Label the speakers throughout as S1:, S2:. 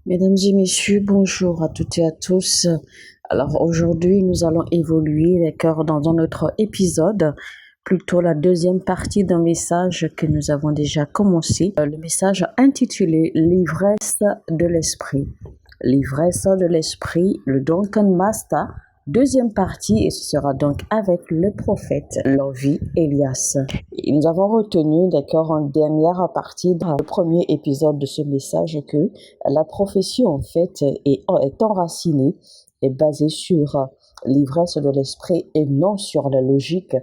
S1: Mesdames et messieurs, bonjour à toutes et à tous. Alors aujourd'hui, nous allons évoluer, d'accord, dans un autre épisode, plutôt la deuxième partie d'un message que nous avons déjà commencé, le message intitulé L'ivresse de l'esprit. L'ivresse de l'esprit, le Drunken Master, deuxième partie, et ce sera donc avec le prophète Lovi Elias. Et nous avons retenu, d'accord, en dernière partie, dans le premier épisode de ce message, que la prophétie, en fait, est enracinée, est basée sur l'ivresse de l'esprit et non sur la logique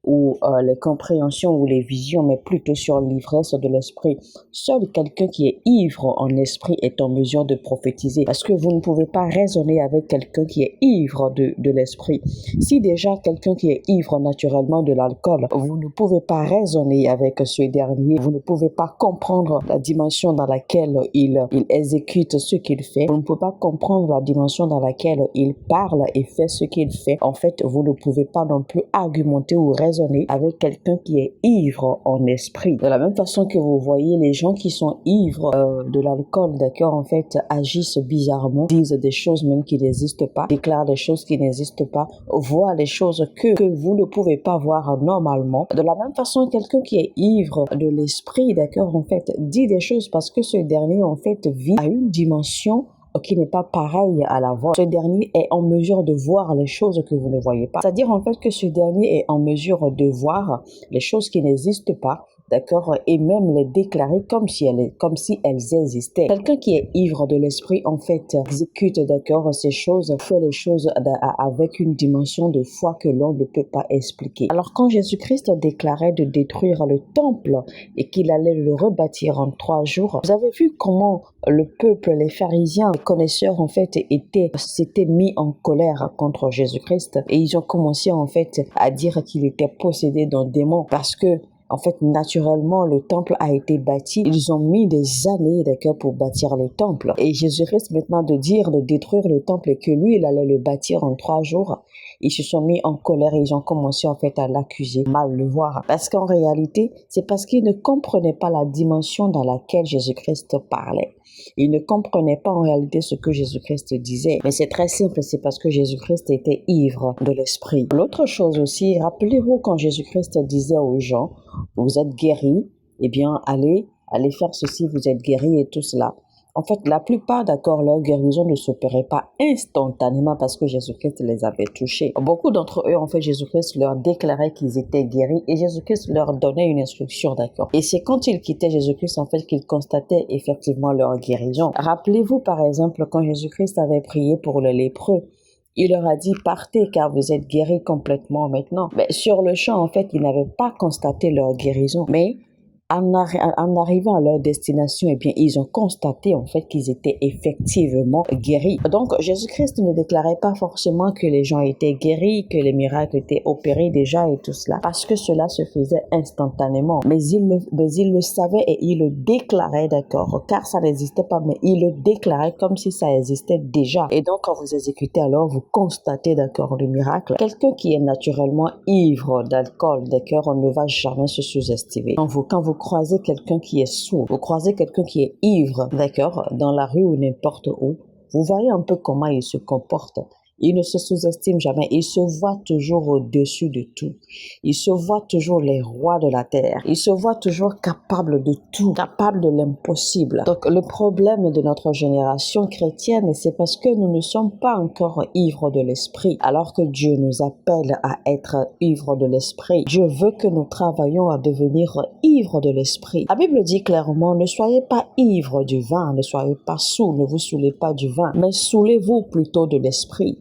S1: ou les compréhensions ou les visions, mais plutôt sur l'ivresse de l'esprit. Seul quelqu'un qui est ivre en esprit est en mesure de prophétiser, parce que vous ne pouvez pas raisonner avec quelqu'un qui est ivre de l'esprit. Si déjà quelqu'un qui est ivre naturellement de l'alcool, vous ne pouvez pas raisonner avec ce dernier, vous ne pouvez pas comprendre la dimension dans laquelle il exécute ce qu'il fait, vous ne pouvez pas comprendre la dimension dans laquelle il parle et fait ce qu'il fait. En fait, vous ne pouvez pas non plus argumenter ou raisonner avec quelqu'un qui est ivre en esprit. De la même façon que vous voyez les gens qui sont ivres de l'alcool, d'accord, en fait, agissent bizarrement, disent des choses même qui n'existent pas, déclarent des choses qui n'existent pas, voient des choses que vous ne pouvez pas voir normalement. De la même façon, quelqu'un qui est ivre de l'esprit, d'accord, en fait, dit des choses parce que ce dernier, en fait, vit à une dimension qui n'est pas pareil à la vôtre. Ce dernier est en mesure de voir les choses que vous ne voyez pas. C'est-à-dire en fait que ce dernier est en mesure de voir les choses qui n'existent pas, d'accord, et même les déclarer comme si elles existaient. Quelqu'un qui est ivre de l'esprit, en fait, exécute, d'accord, ces choses, fait les choses avec une dimension de foi que l'on ne peut pas expliquer. Alors quand Jésus-Christ déclarait de détruire le temple et qu'il allait le rebâtir en 3 jours, vous avez vu comment le peuple, les pharisiens, les connaisseurs, en fait, s'étaient mis en colère contre Jésus-Christ et ils ont commencé, en fait, à dire qu'il était possédé d'un démon parce que en fait, naturellement, le temple a été bâti. Ils ont mis des années, d'accord, pour bâtir le temple. Et Jésus-Christ, maintenant, de détruire le temple et que lui, il allait le bâtir en 3 jours, ils se sont mis en colère et ils ont commencé, en fait, à l'accuser, mal le voir. Parce qu'en réalité, c'est parce qu'ils ne comprenaient pas la dimension dans laquelle Jésus-Christ parlait. Ils ne comprenaient pas en réalité ce que Jésus-Christ disait. Mais c'est très simple, c'est parce que Jésus-Christ était ivre de l'esprit. L'autre chose aussi, rappelez-vous quand Jésus-Christ disait aux gens, vous êtes guéris, eh bien, allez faire ceci, vous êtes guéris et tout cela. En fait, la plupart, d'accord, leur guérison ne s'opérait pas instantanément parce que Jésus-Christ les avait touchés. Beaucoup d'entre eux, en fait, Jésus-Christ leur déclarait qu'ils étaient guéris et Jésus-Christ leur donnait une instruction, d'accord. Et c'est quand ils quittaient Jésus-Christ, en fait, qu'ils constataient effectivement leur guérison. Rappelez-vous, par exemple, quand Jésus-Christ avait prié pour les lépreux, il leur a dit, partez car vous êtes guéris complètement maintenant. Mais sur le champ, en fait, ils n'avaient pas constaté leur guérison. Mais en arrivant à leur destination, eh bien, ils ont constaté en fait qu'ils étaient effectivement guéris. Donc, Jésus-Christ ne déclarait pas forcément que les gens étaient guéris, que les miracles étaient opérés déjà et tout cela, parce que cela se faisait instantanément. Mais il le savait et il le déclarait, d'accord, car ça n'existait pas, mais il le déclarait comme si ça existait déjà. Et donc, quand vous exécutez, alors vous constatez, d'accord, le miracle. Quelqu'un qui est naturellement ivre d'alcool, d'accord, on ne va jamais se sous-estimer. Quand vous croisez quelqu'un qui est sourd, vous croisez quelqu'un qui est ivre, d'accord, dans la rue ou n'importe où, vous voyez un peu comment il se comporte. Il ne se sous-estime jamais. Il se voit toujours au-dessus de tout. Il se voit toujours les rois de la terre. Il se voit toujours capable de tout, capable de l'impossible. Donc, le problème de notre génération chrétienne, c'est parce que nous ne sommes pas encore ivres de l'esprit, alors que Dieu nous appelle à être ivres de l'esprit. Dieu veut que nous travaillions à devenir ivres de l'esprit. La Bible dit clairement, ne soyez pas ivres du vin, ne soyez pas saouls, ne vous saoulez pas du vin, mais saoulez-vous plutôt de l'esprit.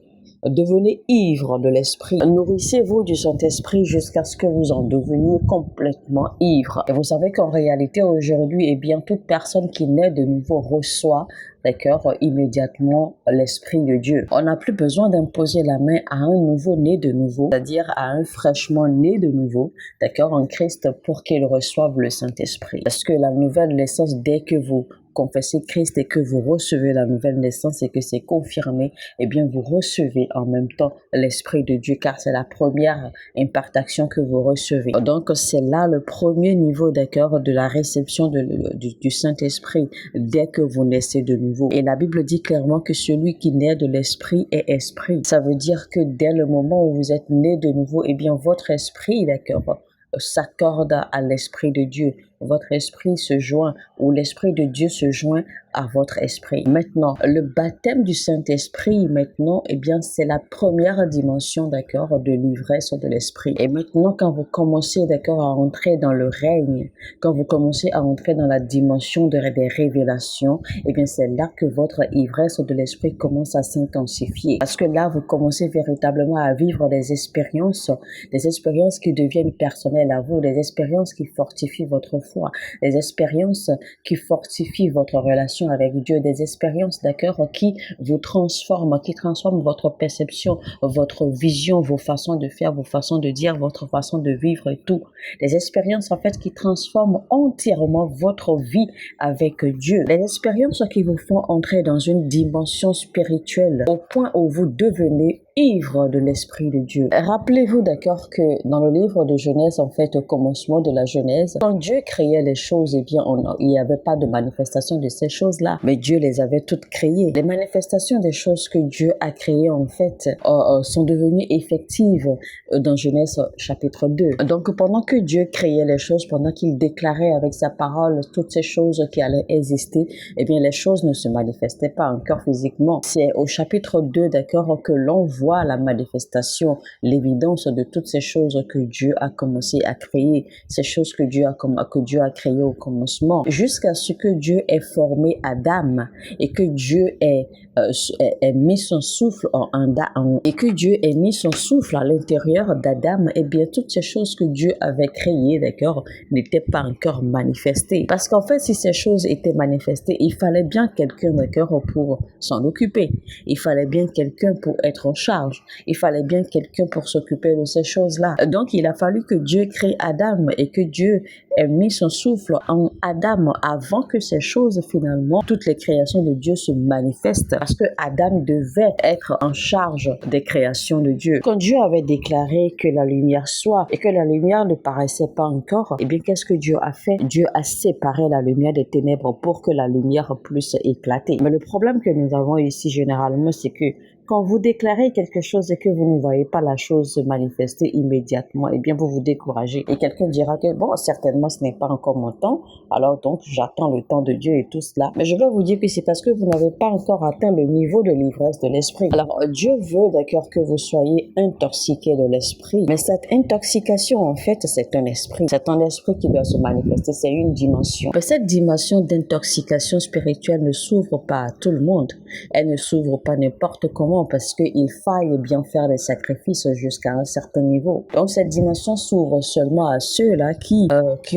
S1: Devenez ivre de l'esprit. Nourrissez-vous du Saint-Esprit jusqu'à ce que vous en deveniez complètement ivre. Et vous savez qu'en réalité, aujourd'hui, eh bien, toute personne qui naît de nouveau reçoit, d'accord, immédiatement l'Esprit de Dieu. On n'a plus besoin d'imposer la main à un nouveau-né de nouveau, c'est-à-dire à un fraîchement né de nouveau, d'accord, en Christ pour qu'il reçoive le Saint-Esprit. Parce que la nouvelle naissance, dès que vous confessez Christ et que vous recevez la nouvelle naissance et que c'est confirmé, eh bien vous recevez en même temps l'Esprit de Dieu car c'est la première impartation que vous recevez. Donc c'est là le premier niveau, d'accord, de la réception du Saint-Esprit dès que vous naissez de nouveau. nouveau. Et la Bible dit clairement que celui qui naît de l'esprit est esprit. Ça veut dire que dès le moment où vous êtes né de nouveau, eh bien votre esprit, d'accord, s'accorde à l'esprit de Dieu. Votre esprit se joint, ou l'esprit de Dieu se joint à votre esprit. Maintenant, le baptême du Saint-Esprit, maintenant, eh bien, c'est la première dimension, d'accord, de l'ivresse de l'esprit. Et maintenant, quand vous commencez, d'accord, à entrer dans le règne, quand vous commencez à entrer dans la dimension des révélations, eh bien, c'est là que votre ivresse de l'esprit commence à s'intensifier. Parce que là, vous commencez véritablement à vivre des expériences qui deviennent personnelles à vous, des expériences qui fortifient votre foi, des expériences qui fortifient votre relation avec Dieu, des expériences, d'accord, qui vous transforment, qui transforment votre perception, votre vision, vos façons de faire, vos façons de dire, votre façon de vivre et tout. Des expériences, en fait, qui transforment entièrement votre vie avec Dieu. Des expériences qui vous font entrer dans une dimension spirituelle au point où vous devenez ivre de l'Esprit de Dieu. Rappelez-vous, d'accord, que dans le livre de Genèse, en fait, au commencement de la Genèse, quand Dieu créait les choses, eh bien, il n'y avait pas de manifestation de ces choses-là, mais Dieu les avait toutes créées. Les manifestations des choses que Dieu a créées, en fait, sont devenues effectives dans Genèse chapitre 2. Donc, pendant que Dieu créait les choses, pendant qu'il déclarait avec sa parole toutes ces choses qui allaient exister, eh bien, les choses ne se manifestaient pas encore physiquement. C'est au chapitre 2, d'accord, que l'on voit la manifestation, l'évidence de toutes ces choses que Dieu a commencé à créer, ces choses que Dieu a créées au commencement, jusqu'à ce que Dieu ait formé Adam et que Dieu ait mis son souffle à l'intérieur d'Adam. Et bien, toutes ces choses que Dieu avait créées, d'accord, n'étaient pas encore manifestées. Parce qu'en fait, si ces choses étaient manifestées, il fallait bien quelqu'un, d'accord, pour s'en occuper. Il fallait bien quelqu'un pour être en charge. Il fallait bien quelqu'un pour s'occuper de ces choses-là. Donc, il a fallu que Dieu crée Adam et que Dieu ait mis son souffle en Adam avant que ces choses, finalement, toutes les créations de Dieu se manifestent. Parce que Adam devait être en charge des créations de Dieu. Quand Dieu avait déclaré que la lumière soit et que la lumière ne paraissait pas encore, eh bien, qu'est-ce que Dieu a fait? Dieu a séparé la lumière des ténèbres pour que la lumière puisse éclater. Mais le problème que nous avons ici, généralement, c'est que quand vous déclarez quelque chose et que vous ne voyez pas la chose se manifester immédiatement, eh bien, vous vous découragez. Et quelqu'un dira que, bon, certainement, ce n'est pas encore mon temps, alors donc, j'attends le temps de Dieu et tout cela. Mais je vais vous dire que c'est parce que vous n'avez pas encore atteint le niveau de l'ivresse de l'esprit. Alors, Dieu veut, d'accord, que vous soyez intoxiqués de l'esprit. Mais cette intoxication, en fait, c'est un esprit. C'est un esprit qui doit se manifester. C'est une dimension. Mais cette dimension d'intoxication spirituelle ne s'ouvre pas à tout le monde. Elle ne s'ouvre pas n'importe comment, parce qu'il faille bien faire des sacrifices jusqu'à un certain niveau. Donc cette dimension s'ouvre seulement à ceux-là qui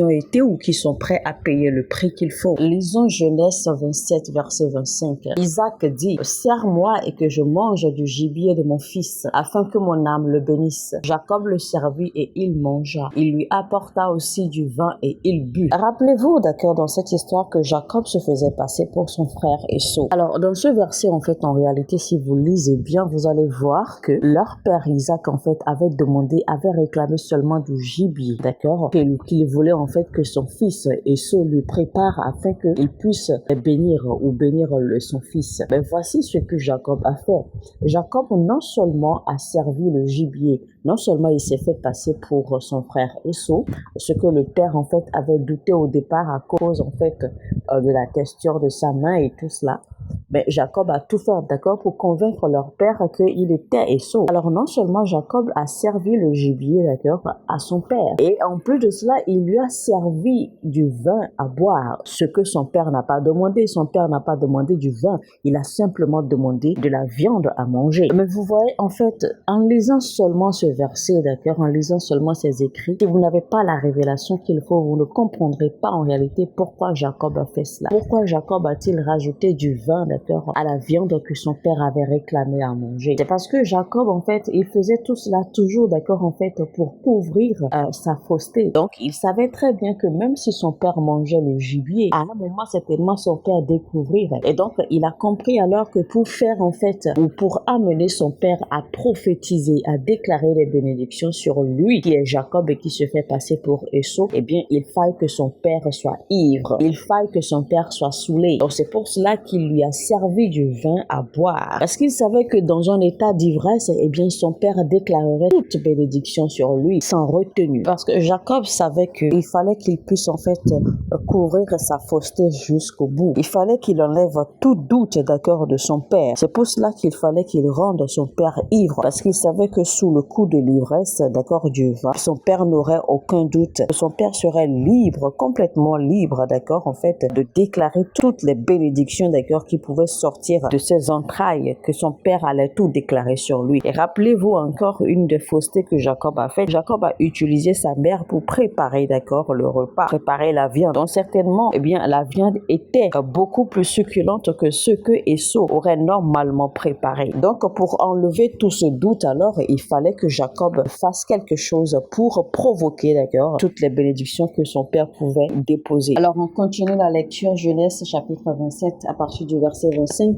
S1: ont été ou qui sont prêts à payer le prix qu'il faut. Lisons Genèse 27, verset 25. Isaac dit, « Serre-moi et que je mange du gibier de mon fils, afin que mon âme le bénisse. » Jacob le servit et il mangea. Il lui apporta aussi du vin et il but. Rappelez-vous, d'accord, dans cette histoire que Jacob se faisait passer pour son frère Esau. Alors dans ce verset, en fait, en réalité, si vous lisez bien, vous allez voir que leur père Isaac, en fait, avait réclamé seulement du gibier, d'accord, qu'il voulait, en fait, que son fils Esau lui prépare afin qu'il puisse bénir son fils. Mais voici ce que Jacob a fait. Jacob non seulement a servi le gibier, non seulement il s'est fait passer pour son frère Esau, ce que le père, en fait, avait douté au départ à cause, en fait, de la texture de sa main et tout cela. Mais Jacob a tout fait, d'accord, pour convaincre leur père qu'il était Esau. Alors non seulement Jacob a servi le gibier, d'accord, à son père, et en plus de cela, il lui a servi du vin à boire, ce que son père n'a pas demandé. Son père n'a pas demandé du vin, il a simplement demandé de la viande à manger. Mais vous voyez, en fait, en lisant seulement ce verset, d'accord, en lisant seulement ces écrits, si vous n'avez pas la révélation qu'il faut, vous ne comprendrez pas en réalité pourquoi Jacob a fait cela. Pourquoi Jacob a-t-il rajouté du vin, d'accord, à la viande que son père avait réclamé à manger? C'est parce que Jacob, en fait, il faisait tout cela toujours, d'accord, en fait, pour couvrir sa fausseté. Donc, il savait très bien que même si son père mangeait le gibier, à un moment, certainement, son père découvrirait. Et donc, il a compris alors que pour faire, en fait, ou pour amener son père à prophétiser, à déclarer les bénédictions sur lui, qui est Jacob et qui se fait passer pour Esau, eh bien, il faille que son père soit ivre. Il faille que son père soit saoulé. Donc, c'est pour cela qu'il lui a servi du vin à boire. Parce qu'il savait que dans un état d'ivresse, eh bien, son père déclarerait toute bénédiction sur lui, sans retenue. Parce que Jacob savait qu'il fallait qu'il puisse en fait couvrir sa fausseté jusqu'au bout. Il fallait qu'il enlève tout doute, d'accord, de son père. C'est pour cela qu'il fallait qu'il rende son père ivre. Parce qu'il savait que sous le coup de l'ivresse, d'accord, du vin, son père n'aurait aucun doute. Son père serait libre, complètement libre, d'accord, en fait, de déclarer toutes les bénédictions, d'accord, qui pouvaient sortir de ses entrailles, que son père allait tout déclarer sur lui. Et rappelez-vous encore une des faussetés que Jacob a fait. Jacob a utilisé sa mère pour préparer, d'accord, le repas, préparer la viande. Donc certainement, eh bien, la viande était beaucoup plus succulente que ce que Esau aurait normalement préparé. Donc pour enlever tout ce doute, alors, il fallait que Jacob fasse quelque chose pour provoquer, d'accord, toutes les bénédictions que son père pouvait déposer. Alors on continue la lecture, Genèse chapitre 27 à partir du verset 25.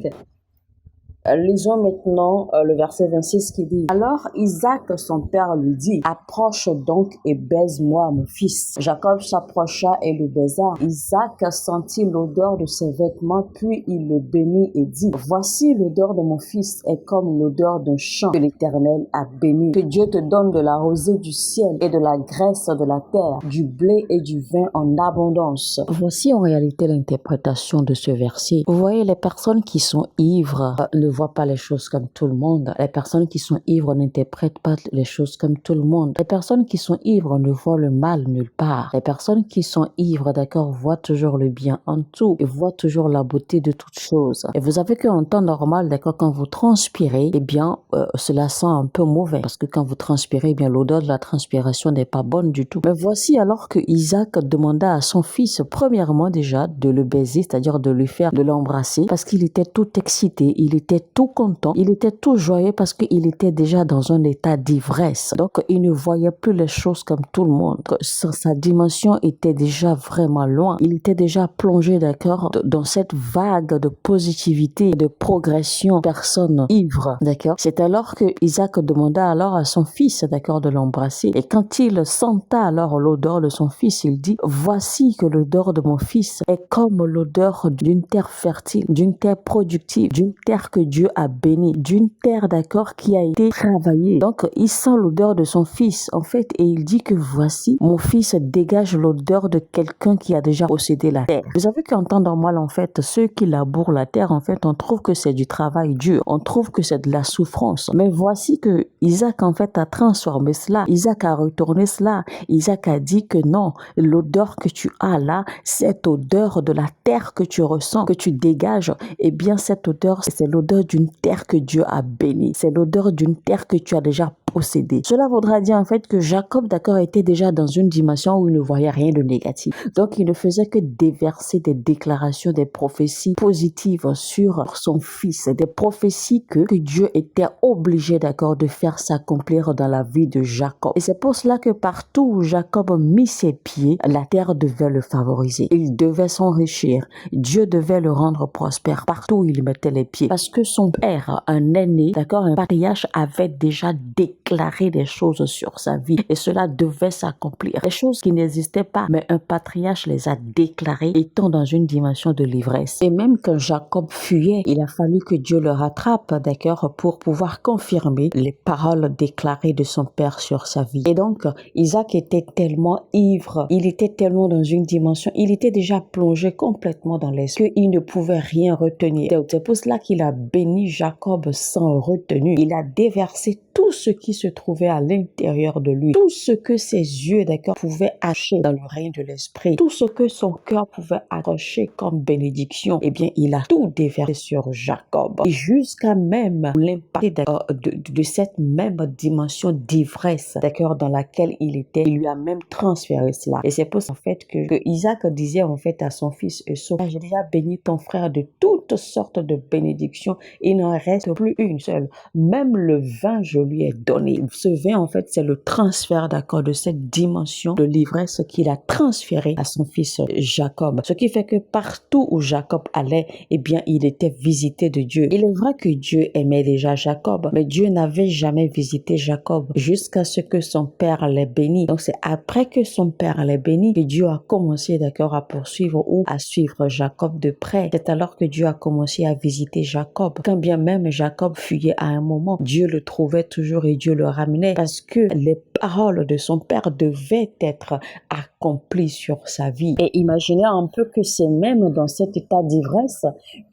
S1: Lisons maintenant le verset 26 qui dit: Alors Isaac, son père, lui dit: Approche donc et baise-moi, mon fils. Jacob s'approcha et le baisa. Isaac sentit l'odeur de ses vêtements, puis il le bénit et dit: Voici l'odeur de mon fils est comme l'odeur d'un champ que l'Éternel a béni. Que Dieu te donne de la rosée du ciel et de la graisse de la terre, du blé et du vin en abondance. Voici en réalité l'interprétation de ce verset. Vous voyez, les personnes qui sont ivres ne voient pas les choses comme tout le monde. Les personnes qui sont ivres n'interprètent pas les choses comme tout le monde. Les personnes qui sont ivres ne voient le mal nulle part. Les personnes qui sont ivres, d'accord, voient toujours le bien en tout et voient toujours la beauté de toutes choses. Et vous savez qu'en temps normal, d'accord, quand vous transpirez, eh bien, cela sent un peu mauvais parce que quand vous transpirez, eh bien, l'odeur de la transpiration n'est pas bonne du tout. Mais voici alors que Isaac demanda à son fils, premièrement déjà, de le baiser, c'est-à-dire de l'embrasser, parce qu'il était tout excité, il était tout content, il était tout joyeux parce qu'il était déjà dans un état d'ivresse. Donc, il ne voyait plus les choses comme tout le monde. Sa dimension était déjà vraiment loin. Il était déjà plongé, d'accord, dans cette vague de positivité, de progression, personne ivre, d'accord. C'est alors que Isaac demanda alors à son fils, d'accord, de l'embrasser. Et quand il senta alors l'odeur de son fils, il dit: Voici que l'odeur de mon fils est comme l'odeur d'une terre fertile, d'une terre productive, d'une terre que Dieu a bénie, d'une terre, d'accord, qui a été travaillée. Donc, il sent l'odeur de son fils, en fait, et il dit que voici, mon fils dégage l'odeur de quelqu'un qui a déjà possédé la terre. Vous savez qu'en temps normal, en fait, ceux qui labourent la terre, en fait, on trouve que c'est du travail dur, on trouve que c'est de la souffrance. Mais voici que Isaac, en fait, a transformé cela. Isaac a retourné cela. Isaac a dit que non, l'odeur que tu as là, cette odeur de la terre que tu ressens, que tu dégages, eh bien, cette odeur, c'est l'odeur d'une terre que Dieu a bénie. C'est l'odeur d'une terre que tu as déjà possédée. Cela voudra dire en fait que Jacob, d'accord, était déjà dans une dimension où il ne voyait rien de négatif. Donc, il ne faisait que déverser des déclarations, des prophéties positives sur son fils, des prophéties que Dieu était obligé, d'accord, de faire s'accomplir dans la vie de Jacob. Et c'est pour cela que partout où Jacob mit ses pieds, la terre devait le favoriser. Il devait s'enrichir. Dieu devait le rendre prospère partout où il mettait les pieds. Parce que son père, un aîné, d'accord, un patriarche, avait déjà déclaré des choses sur sa vie. Et cela devait s'accomplir. Des choses qui n'existaient pas, mais un patriarche les a déclarées étant dans une dimension de l'ivresse. Et même quand Jacob fuyait, il a fallu que Dieu le rattrape, d'accord, pour pouvoir confirmer les paroles déclarées de son père sur sa vie. Et donc, Isaac était tellement ivre, il était tellement dans une dimension, il était déjà plongé complètement dans l'esprit qu'il ne pouvait rien retenir. C'est pour cela qu'il a béni Jacob sans retenue. Il a déversé tout ce qui se trouvait à l'intérieur de lui, tout ce que ses yeux, d'accord, pouvaient acheter dans le règne de l'esprit, tout ce que son cœur pouvait accrocher comme bénédiction, eh bien, il a tout déversé sur Jacob. Et jusqu'à même l'impact de cette même dimension d'ivresse, d'accord, dans laquelle il était, il lui a même transféré cela. Et c'est pour ça, en fait, que Isaac disait, en fait, à son fils Esau: J'ai déjà béni ton frère de toutes sortes de bénédictions, il n'en reste plus une seule. Même le vin, je lui ai donné. réclamé. Ce vin, en fait, c'est le transfert, d'accord, de cette dimension de l'ivresse qu'il a transféré à son fils Jacob. Ce qui fait que partout où Jacob allait, eh bien, il était visité de Dieu. Il est vrai que Dieu aimait déjà Jacob, mais Dieu n'avait jamais visité Jacob jusqu'à ce que son père l'ait béni. Donc, c'est après que son père l'ait béni que Dieu a commencé, d'accord, à poursuivre ou à suivre Jacob de près. C'est alors que Dieu a commencé à visiter Jacob. Quand bien même Jacob fuyait à un moment, Dieu le trouvait toujours et Dieu le ramenait parce que les paroles de son père devaient être accomplies sur sa vie. Et imaginez un peu que c'est même dans cet état d'ivresse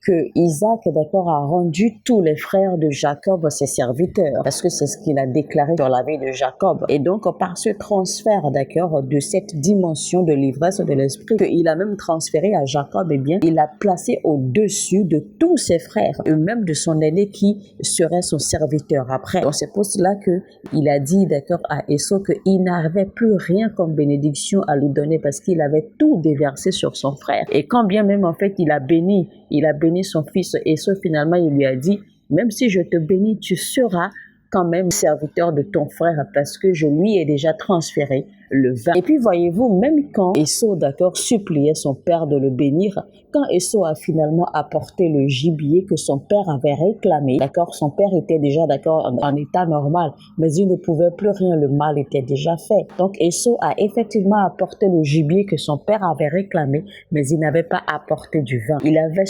S1: que Isaac, d'accord, a rendu tous les frères de Jacob ses serviteurs, parce que c'est ce qu'il a déclaré sur la vie de Jacob. Et donc, par ce transfert, d'accord, de cette dimension de l'ivresse de l'esprit, qu'il a même transféré à Jacob, eh bien, il a placé au-dessus de tous ses frères, et même de son aîné qui serait son serviteur après. Donc, c'est pour cela que il a dit, d'accord, à Esau qu'il n'avait plus rien comme bénédiction à lui donner parce qu'il avait tout déversé sur son frère. Et quand bien même, en fait, il a béni son fils Esau, finalement, il lui a dit, même si je te bénis, tu seras quand même serviteur de ton frère parce que je lui ai déjà transféré le vin. Et puis voyez-vous, même quand Esau, d'accord, suppliait son père de le bénir, quand Esau a finalement apporté le gibier que son père avait réclamé, d'accord, son père était déjà, d'accord, en état normal, mais il ne pouvait plus rien, le mal était déjà fait. Donc Esau a effectivement apporté le gibier que son père avait réclamé, mais il n'avait pas apporté du vin. Il avait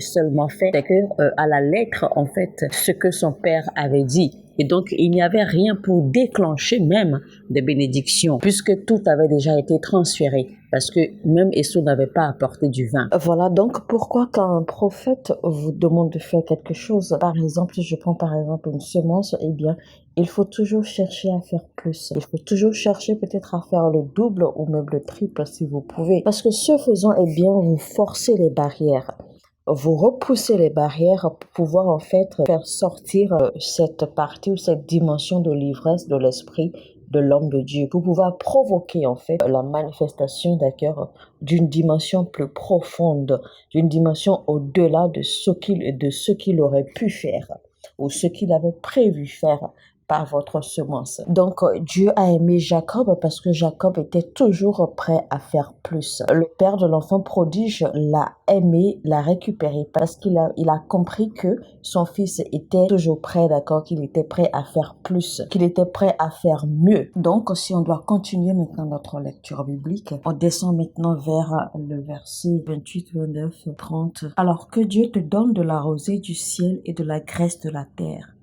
S1: seulement fait, d'accord, à la lettre, en fait, ce que son père avait dit. Et donc, il n'y avait rien pour déclencher même des bénédictions, puisque tout avait déjà été transféré, parce que même Esau n'avait pas apporté du vin. Voilà donc pourquoi quand un prophète vous demande de faire quelque chose, par exemple, je prends par exemple une semence, eh bien, il faut toujours chercher à faire plus. Il faut toujours chercher peut-être à faire le double ou même le triple si vous pouvez. Parce que ce faisant, eh bien, vous forcez les barrières. Vous repoussez les barrières pour pouvoir en fait faire sortir cette partie ou cette dimension de l'ivresse de l'esprit de l'homme de Dieu pour pouvoir provoquer en fait la manifestation d'accord d'une dimension plus profonde, d'une dimension au-delà de ce qu'il aurait pu faire ou ce qu'il avait prévu faire par votre semence. Donc, Dieu a aimé Jacob parce que Jacob était toujours prêt à faire plus. Le père de l'enfant prodige l'a aimé, l'a récupéré parce qu'il a compris que son fils était toujours prêt, d'accord, qu'il était prêt à faire plus, qu'il était prêt à faire mieux. Donc, si on doit continuer maintenant notre lecture biblique, on descend maintenant vers le verset 28, 29, 30. Alors que Dieu te donne de la rosée du ciel et de la graisse de la terre,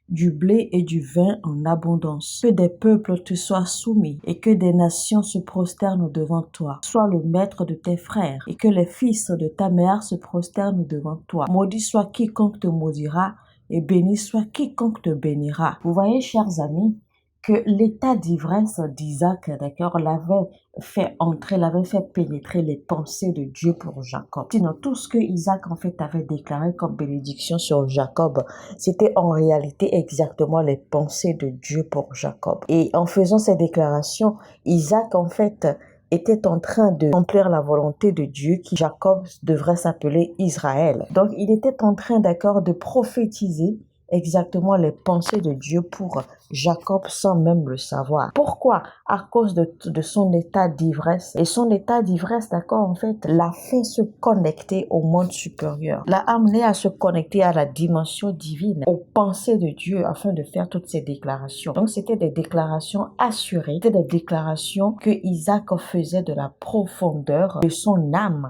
S1: du blé et du vin en abondance. Que des peuples te soient soumis et que des nations se prosternent devant toi. Sois le maître de tes frères et que les fils de ta mère se prosternent devant toi. Maudit soit quiconque te maudira et béni soit quiconque te bénira. Vous voyez, chers amis, que l'état d'ivresse d'Isaac, d'accord, l'avait fait pénétrer les pensées de Dieu pour Jacob. Sinon, tout ce que Isaac, en fait, avait déclaré comme bénédiction sur Jacob, c'était en réalité exactement les pensées de Dieu pour Jacob. Et en faisant ces déclarations, Isaac, en fait, était en train de remplir la volonté de Dieu qui Jacob devrait s'appeler Israël. Donc, il était en train, d'accord, de prophétiser exactement les pensées de Dieu pour Jacob sans même le savoir. Pourquoi? À cause de son état d'ivresse. Et son état d'ivresse, d'accord, en fait, l'a fait se connecter au monde supérieur. L'a amené à se connecter à la dimension divine, aux pensées de Dieu afin de faire toutes ces déclarations. Donc, c'était des déclarations assurées. C'était des déclarations que Isaac faisait de la profondeur de son âme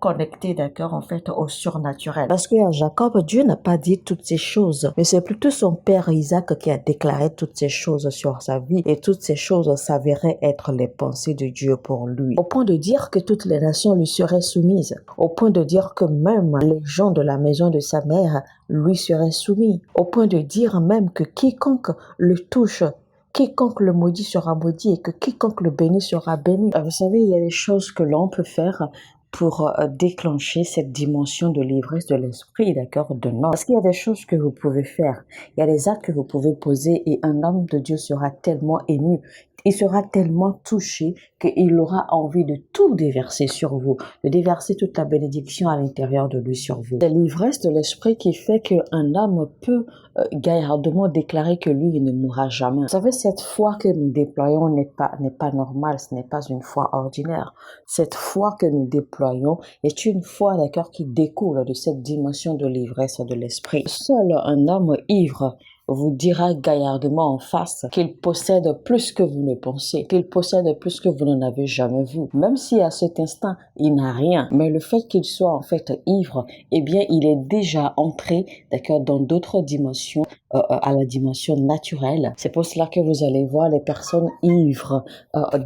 S1: connectée, d'accord, en fait, au surnaturel. Parce que à Jacob, Dieu n'a pas dit toutes ces choses, mais c'est plutôt son père Isaac qui a déclaré toutes ces choses sur sa vie, et toutes ces choses s'avéraient être les pensées de Dieu pour lui. Au point de dire que toutes les nations lui seraient soumises, au point de dire que même les gens de la maison de sa mère lui seraient soumis, au point de dire même que quiconque le touche, quiconque le maudit sera maudit et que quiconque le bénit sera béni. Vous savez, il y a des choses que l'on peut faire pour déclencher cette dimension de l'ivresse de l'esprit, d'accord, de non. Parce qu'il y a des choses que vous pouvez faire, il y a des actes que vous pouvez poser et un homme de Dieu sera tellement ému, il sera tellement touché qu'il aura envie de tout déverser sur vous, de déverser toute la bénédiction à l'intérieur de lui sur vous. C'est l'ivresse de l'esprit qui fait qu'un homme peut gaillardement déclarer que lui, il ne mourra jamais. Vous savez, cette foi que nous déployons n'est pas normale, ce n'est pas une foi ordinaire. Cette foi que nous déployons est une foi, d'accord, qui découle de cette dimension de l'ivresse de l'esprit. Seul un homme ivre vous dira gaillardement en face qu'il possède plus que vous ne pensez, qu'il possède plus que vous n'en avez jamais vu. Même si à cet instant, il n'a rien, mais le fait qu'il soit en fait ivre, eh bien, il est déjà entré, d'accord, dans d'autres dimensions, à la dimension naturelle. C'est pour cela que vous allez voir les personnes ivres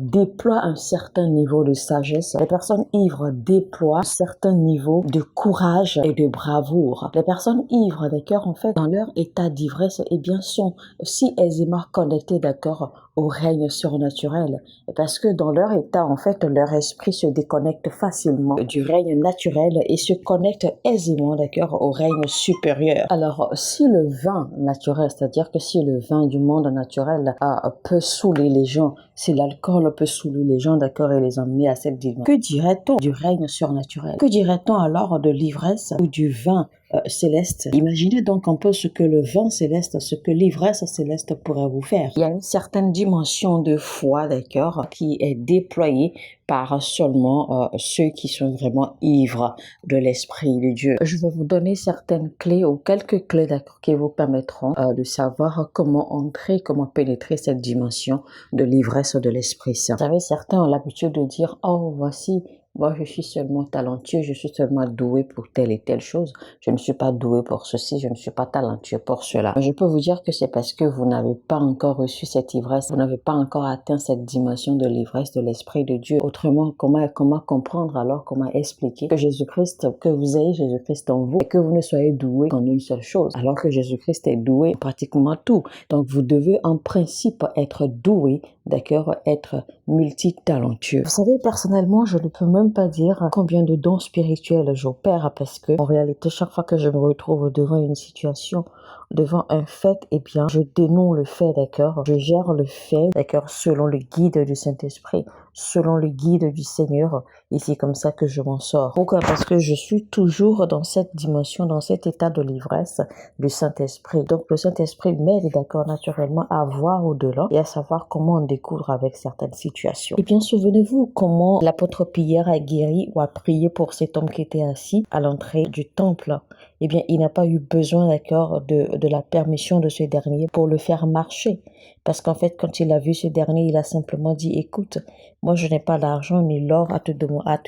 S1: déploient un certain niveau de sagesse. Les personnes ivres déploient un certain niveau de courage et de bravoure. Les personnes ivres, d'accord, en fait, dans leur état d'ivresse, eh bien, sont si aisément connectées, d'accord, au règne surnaturel. Parce que dans leur état, en fait, leur esprit se déconnecte facilement du règne naturel et se connecte aisément, d'accord, au règne supérieur. Alors, si le vin naturel, c'est-à-dire que si le vin du monde naturel peut saouler les gens, si l'alcool peut saouler les gens, d'accord, et les emmener à cette dimension, que dirait-on du règne surnaturel? Que dirait-on alors de l'ivresse ou du vin céleste? Imaginez donc un peu ce que le vin céleste, ce que l'ivresse céleste pourrait vous faire. Il y a une certaine dimension de foi, d'accord, qui est déployée par seulement ceux qui sont vraiment ivres de l'Esprit de Dieu. Je vais vous donner certaines clés ou quelques clés, d'accord, qui vous permettront de savoir comment entrer, comment pénétrer cette dimension de l'ivresse de l'Esprit Saint. Vous savez, certains ont l'habitude de dire, oh, voici, moi, je suis seulement talentueux, je suis seulement doué pour telle et telle chose. Je ne suis pas doué pour ceci, je ne suis pas talentueux pour cela. Je peux vous dire que c'est parce que vous n'avez pas encore reçu cette ivresse, vous n'avez pas encore atteint cette dimension de l'ivresse de l'Esprit de Dieu. Autrement, comment comprendre alors, comment expliquer que Jésus-Christ, que vous ayez Jésus-Christ en vous et que vous ne soyez doué qu'en une seule chose, alors que Jésus-Christ est doué en pratiquement tout. Donc, vous devez en principe être doué, d'accord, être multitalentueux. Vous savez, personnellement, je ne peux même pas dire combien de dons spirituels j'opère parce que, en réalité, chaque fois que je me retrouve devant une situation, devant un fait, eh bien, je dénoue le fait, d'accord, je gère le fait, d'accord, selon le guide du Saint-Esprit, selon le guide du Seigneur, et c'est comme ça que je m'en sors. Pourquoi? Parce que je suis toujours dans cette dimension, dans cet état de l'ivresse du Saint-Esprit. Donc, le Saint-Esprit m'aide, d'accord, naturellement à voir au-delà et à savoir comment on découvre avec certaines situations. Et bien, souvenez-vous comment l'apôtre Pierre a guéri ou a prié pour cet homme qui était assis à l'entrée du temple. Eh bien, il n'a pas eu besoin, d'accord, de la permission de ce dernier pour le faire marcher. Parce qu'en fait, quand il a vu ce dernier, il a simplement dit, écoute, moi, je n'ai pas d'argent ni l'or à te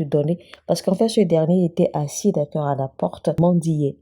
S1: donner. Parce qu'en fait, ce dernier était assis, d'accord, à la porte, mendier.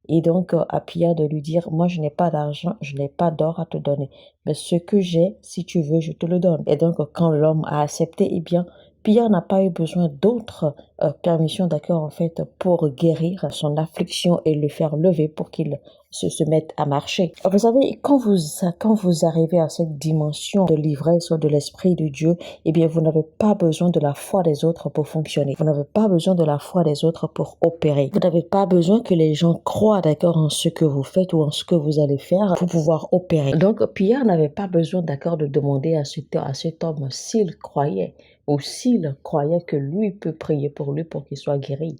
S1: Et donc, à Pierre de lui dire, moi, je n'ai pas d'argent, je n'ai pas d'or à te donner. Mais ce que j'ai, si tu veux, je te le donne. Et donc, quand l'homme a accepté, eh bien, Pierre n'a pas eu besoin d'autres permissions, d'accord, en fait, pour guérir son affliction et le faire lever pour qu'il se mette à marcher. Vous savez, quand vous arrivez à cette dimension de l'ivresse ou de l'Esprit de Dieu, eh bien, vous n'avez pas besoin de la foi des autres pour fonctionner. Vous n'avez pas besoin de la foi des autres pour opérer. Vous n'avez pas besoin que les gens croient, d'accord, en ce que vous faites ou en ce que vous allez faire pour pouvoir opérer. Donc, Pierre n'avait pas besoin, d'accord, de demander à cet homme s'il croyait ou s'il croyait que lui peut prier pour lui pour qu'il soit guéri.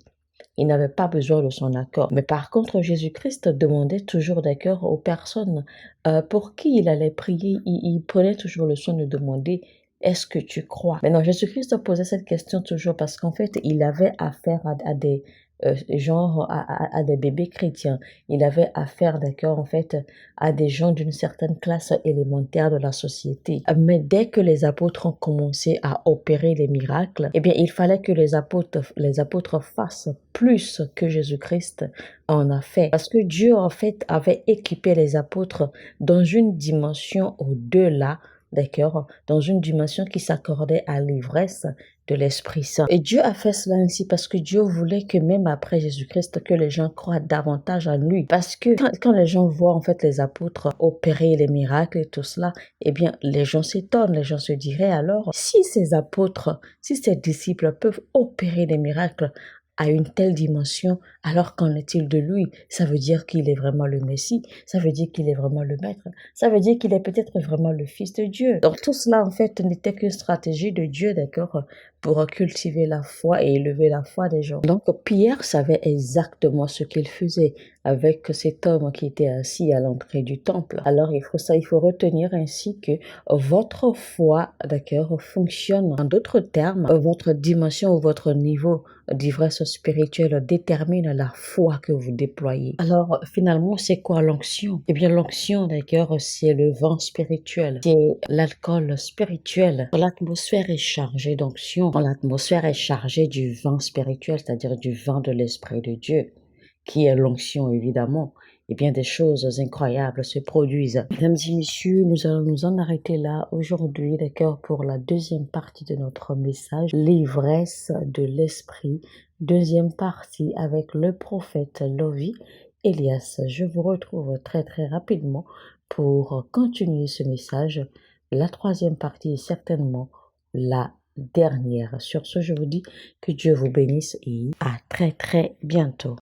S1: Il n'avait pas besoin de son accord. Mais par contre, Jésus-Christ demandait toujours d'accord aux personnes pour qui il allait prier. Il prenait toujours le soin de demander, est-ce que tu crois? Maintenant, Jésus-Christ posait cette question toujours parce qu'en fait, il avait affaire à des à des bébés chrétiens. Il avait affaire, d'accord, en fait, à des gens d'une certaine classe élémentaire de la société. Mais dès que les apôtres ont commencé à opérer les miracles, eh bien, il fallait que les apôtres fassent plus que Jésus-Christ en a fait. Parce que Dieu, en fait, avait équipé les apôtres dans une dimension au-delà, d'accord, dans une dimension qui s'accordait à l'ivresse de l'Esprit Saint. Et Dieu a fait cela ainsi parce que Dieu voulait que même après Jésus-Christ, que les gens croient davantage en lui. Parce que quand les gens voient en fait les apôtres opérer les miracles et tout cela, eh bien, les gens s'étonnent, les gens se diraient alors, si ces apôtres, si ces disciples peuvent opérer des miracles, à une telle dimension, alors qu'en est-il de lui? Ça veut dire qu'il est vraiment le Messie, ça veut dire qu'il est vraiment le Maître, ça veut dire qu'il est peut-être vraiment le Fils de Dieu. Donc tout cela, en fait, n'était qu'une stratégie de Dieu, d'accord, pour cultiver la foi et élever la foi des gens. Donc Pierre savait exactement ce qu'il faisait avec cet homme qui était assis à l'entrée du temple. Alors il faut retenir ainsi que votre foi, d'accord, fonctionne. En d'autres termes, votre dimension ou votre niveau d'ivresse spirituelle détermine la foi que vous déployez. Alors, finalement, c'est quoi l'onction? Eh bien, l'onction, d'accord, c'est le vent spirituel, c'est l'alcool spirituel. L'atmosphère est chargée d'onction. L'atmosphère est chargée du vent spirituel, c'est-à-dire du vent de l'Esprit de Dieu, qui est l'onction, évidemment. Eh bien, des choses incroyables se produisent. Mesdames et messieurs, nous allons nous en arrêter là aujourd'hui, d'accord, pour la deuxième partie de notre message, l'ivresse de l'esprit. Deuxième partie avec le prophète Lovi Elias. Je vous retrouve très très rapidement pour continuer ce message. La troisième partie est certainement la dernière. Sur ce, je vous dis que Dieu vous bénisse et à très très bientôt.